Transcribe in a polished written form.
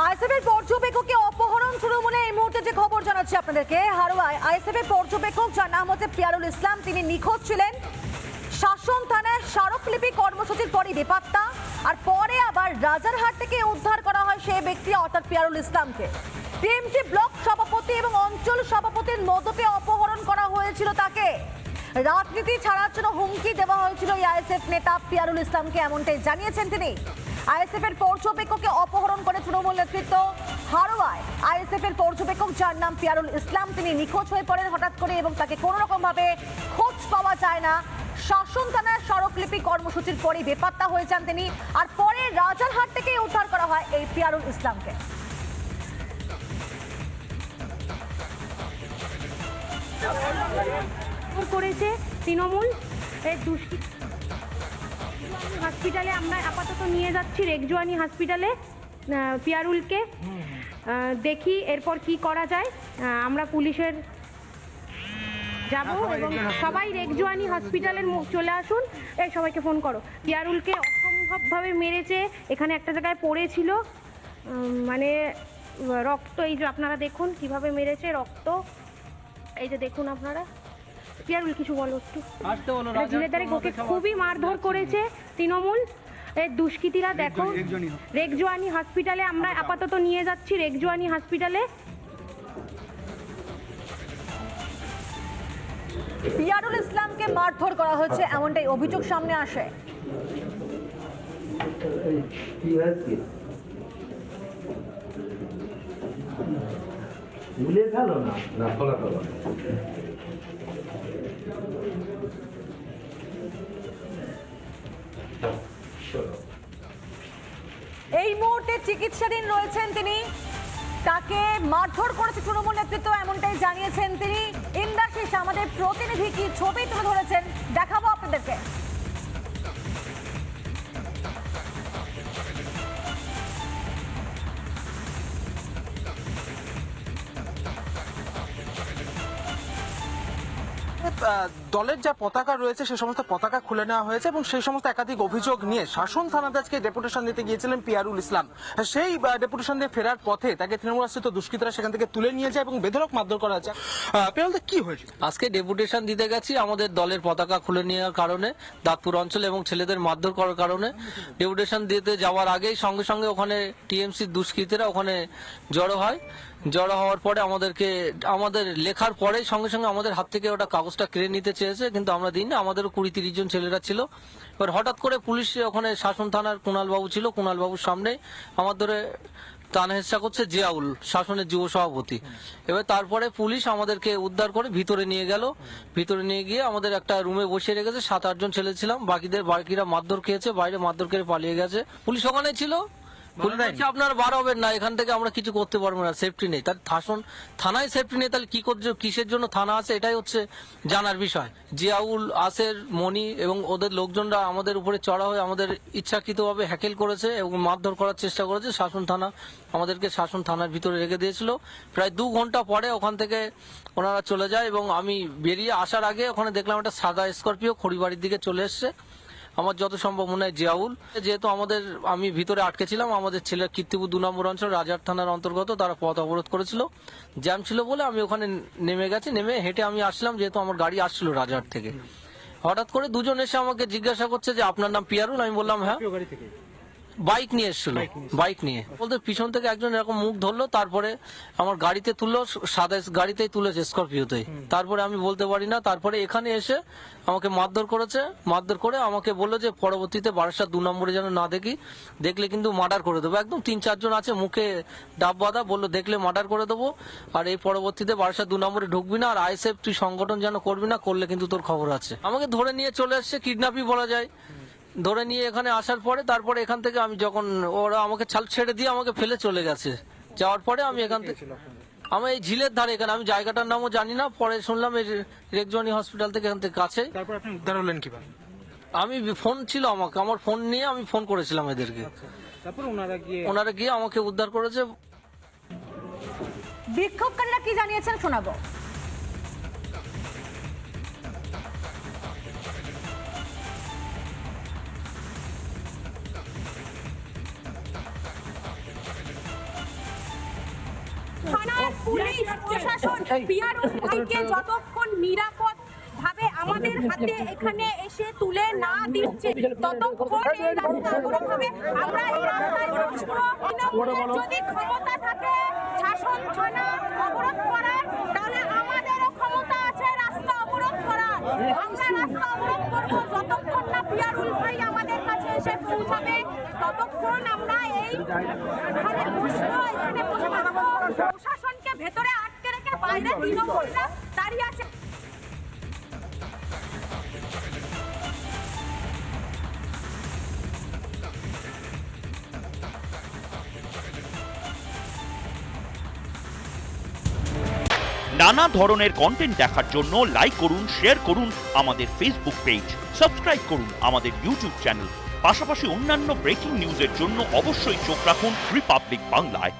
আইএসএফের পর্যবেক্ষককে অপহরণ তৃণমূলে এই মুহূর্তে যে খবর জানাচ্ছি আপনাদেরকে, হারোয়ায় আইএসএফের পর্যবেক্ষক যার নাম হচ্ছে পিয়ারুল ইসলাম, তিনি নিখোঁজ ছিলেন। শাসন থানায় স্মারকলিপি কর্মসূচির পরই বেপাত্তা, আর পরে আবার রাজারহাট থেকে উদ্ধার করা হয় সেই ব্যক্তি অর্থাৎ পিয়ারুল ইসলামকে। টিএমসি ব্লক সভাপতি এবং অঞ্চল সভাপতির মদতে অপহরণ করা হয়েছিল তাকে। রাজনীতি ছাড়ার জন্য হুমকি দেওয়া হয়েছিল এই আইএসএফ নেতা পিয়ারুল ইসলামকে, এমনটাই জানিয়েছেন তিনি। আইএসএফ এর পর্যবেক্ষককে অপহরণ করে তৃণমূল নেতৃত্ব। হারোয়ায় আইএসএফ এর পর্যবেক্ষক যার নাম পিয়ারুল ইসলাম, তিনি নিখোঁজ হয়ে পড়েন হঠাৎ করে এবং তাকে কোনো রকম ভাবে খোঁজ পাওয়া যায় না। শাসন থানার স্মারকলিপি কর্মসূচির পরই বেপাত্তা হয়ে যান তিনি, আর পরে রাজারহাট থেকে উদ্ধার করা হয় এই পিয়ারুল ইসলামকে। করেছে তৃণমূল হসপিটালে। আমরা আপাতত নিয়ে যাচ্ছি রেগজোয়ানি হসপিটালে পিয়ারুলকে, দেখি এরপর কি করা যায়। আমরা পুলিশের যাব এবং সবাই রেগজোয়ানি হসপিটালে চলে আসুন। এই সবাইকে ফোন করো। পিয়ারুলকে অসম্ভবভাবে মেরেছে, এখানে একটা জায়গায় পড়েছিল, মানে রক্ত, এই যে আপনারা দেখুন কিভাবে মেরেছে, রক্ত এই যে দেখুন আপনারা। পিয়ারুল কিছু বলো একটু। জিলেদারে ওকে খুবই মারধর করেছে তৃণমূল এর দুষ্কৃতীরা। দেখো রেগজোয়ানি হসপিটালে আমরা আপাতত নিয়ে যাচ্ছি রেগজোয়ানি হসপিটালে। পিয়ারুল ইসলামকে মারধর করা হয়েছে এমনটাই অভিযোগ সামনে আসে। এই মুহূর্তে চিকিৎসাধীন রয়েছেন তিনি। তাকে মারধর করেছে তৃণমূল নেতৃত্ব, এমনটাই জানিয়েছেন তিনি। ইন্দাশিস আমাদের প্রতিনিধি কি ছবি তুলে ধরেছেন দেখাবো আপনাদেরকে। দলের যা পতাকা রয়েছে সে সমস্ত পতাকা খুলে নেওয়া হয়েছে এবং সেই সমস্ত একাধিক অভিযোগ নিয়ে শাসন থানাতে আজকে ডেপুটেশন দিতে গিয়েছিলেন পিয়ারুল ইসলাম। সেই ডেপুটেশন দিয়ে ফেরার পথে তাকে তৃণমূল আশ্রিত দুষ্কৃতীরা সেখান থেকে তুলে নিয়ে যায় এবং বেধড়ক মারধর করা হয়েছে। পিয়ারুল, কি হয়েছে? আজকে ডেপুটেশন দিতে গেছি আমাদের দলের পতাকা খুলে নেওয়ার কারণে, দাঁতপুর অঞ্চলে এবং ছেলেদের মারধর করার কারণে। ডেপুটেশন দিতে যাওয়ার আগেই সঙ্গে সঙ্গে ওখানে টিএমসির দুষ্কৃতীরা ওখানে জড়ো হয়। জড়ো হওয়ার পরে আমাদের লেখার পরেই সঙ্গে সঙ্গে আমাদের হাত থেকে ওটা কাগজটা কেড়ে নিতে চেয়েছে, কিন্তু আমরা দিই না। আমাদেরও 20-30 জন ছেলেরা ছিল। এবার হঠাৎ করে পুলিশ ওখানে শাসন থানার কুণালবাবু ছিল, কুণালবাবুর সামনে আমার ধরে টানা হেঁচড়া করছে জিয়াউল, শাসনের যুব সভাপতি। এবার তারপরে পুলিশ আমাদেরকে উদ্ধার করে ভিতরে নিয়ে গেল। ভিতরে নিয়ে গিয়ে আমাদের একটা রুমে বসিয়ে রেখেছে। 7-8 জন ছেলে ছিলাম, বাকিরা মারধর খেয়েছে, বাইরে মারধর করে পালিয়ে গেছে। পুলিশ ওখানে ছিল, আপনারা বার হবেন না, এখান থেকে আমরা কিছু করতে পারবো না, সেফটি নেই। তাহলে থানায় সেফটি নেই, তাহলে কি করছে, কিসের জন্য থানা আছে, এটাই হচ্ছে জানার বিষয়। জিয়াউল, আসের, মনি এবং ওদের লোকজনরা আমাদের উপরে চড়া হয়ে আমাদের ইচ্ছাকৃতভাবে হ্যাকেল করেছে এবং মারধর করার চেষ্টা করেছে। আমাদেরকে শাসন থানার ভিতরে রেখে দিয়েছিল। প্রায় 2 ঘন্টা পরে ওখান থেকে ওনারা চলে যায় এবং আমি বেরিয়ে আসার আগে ওখানে দেখলাম একটা সাদা স্করপিও খড়িবাড়ির দিকে চলে এসছে। আমার যত সম্ভব মনে হয় জিয়াউল, যেহেতু আমি ভিতরে আটকে ছিলাম, আমাদের ছেলের কীর্তিপুর 2 নম্বর অঞ্চল রাজার থানার অন্তর্গত, তারা পথ অবরোধ করেছিল, জ্যাম ছিল বলে আমি ওখানে নেমে গেছি। নেমে হেঁটে আমি আসলাম, যেহেতু আমার গাড়ি আসছিল রাজার থেকে। হঠাৎ করে 2 জন এসে আমাকে জিজ্ঞাসা করছে যে আপনার নাম পিয়ারুল? আমি বললাম হ্যাঁ। বাইক নিয়ে এসেছিল, বাইক নিয়ে বলতে পিছন থেকে একজন এরকম মুখ ধরলো, তারপরে আমার গাড়িতে তুললো, সাদা গাড়িতেই তুলেছে, স্করপিওতেই। তারপরে আমি বলতে পারি না। তারপরে এখানে এসে আমাকে মারধর করেছে। মারধর করে আমাকে বললো যে পরবর্তীতে বারাসাত 2 নম্বরে যেন না দেখি, দেখলে কিন্তু মার্ডার করে দেবো। একদম 3-4 জন আছে, মুখে ডাব বাঁধা, বললো দেখলে মার্ডার করে দেবো, আর এই পরবর্তীতে বারাসাত 2 নম্বরে ঢুকবি না, আর আইএসএফ তুই সংগঠন যেন করবি না, করলে কিন্তু তোর খবর আছে। আমাকে ধরে নিয়ে চলে এসছে, কিডন্যাপই বলা যায়। ধরে নিয়ে এখানে আসার পরে তারপরে এখান থেকে আমি যখন ওরা আমাকে ছেড়ে দিয়ে আমাকে ফেলে চলে গেছে। যাওয়ার পরে আমি এখান থেকে, আমি এই ঝিলের ধারে, এখানে আমি জায়গাটার নামও জানি না, পরে শুনলাম এই রেগজোয়ানি হসপিটাল থেকে এখান থেকে কাছে। তারপর আপনি উদ্ধার হলেন কিভাবে? আমি ফোন ছিল আমার ফোন নিয়ে আমি ফোন করেছিলাম এদেরকে। তারপর ওনারা গিয়ে আমাকে উদ্ধার করেছে। বিক্ষোভকারীরা কি জানিয়েছেন শোনাবো। থানার পুলিশ প্রশাসন পিয়ারুল ভাইকে যতক্ষণ নিরাপদ ভাবে আমাদের হাতে এখানে এসে তুলে না দিচ্ছে ততক্ষণ এই রাস্তা অবরোধ হবে। আমরা এই রাস্তায় বসবো। তৃণমূলের যদি ক্ষমতা থাকে শাসন থানা অবরোধ করার, তাহলে আমাদেরও ক্ষমতা আছে রাস্তা অবরোধ করার। আমরা রাস্তা অবরোধ করবো যতক্ষণ না পিয়ারুল ভাই আমাদের কাছে এসে পৌঁছাবে, ততক্ষণ আমরা এখানে বসবো, এখানে বসে থাকবো। প্রশাসনকে ভেতরে আটকে রেখে বাইরে তৃণমূলরা দাঁড়িয়ে আছে। নানা ধরনের কন্টেন্ট দেখার জন্য লাইক করুন, শেয়ার করুন আমাদের ফেসবুক পেজ, সাবস্ক্রাইব করুন আমাদের ইউটিউব চ্যানেল। পাশাপাশি অন্যান্য ব্রেকিং নিউজের জন্য অবশ্যই চোখ রাখুন রিপাবলিক বাংলায়।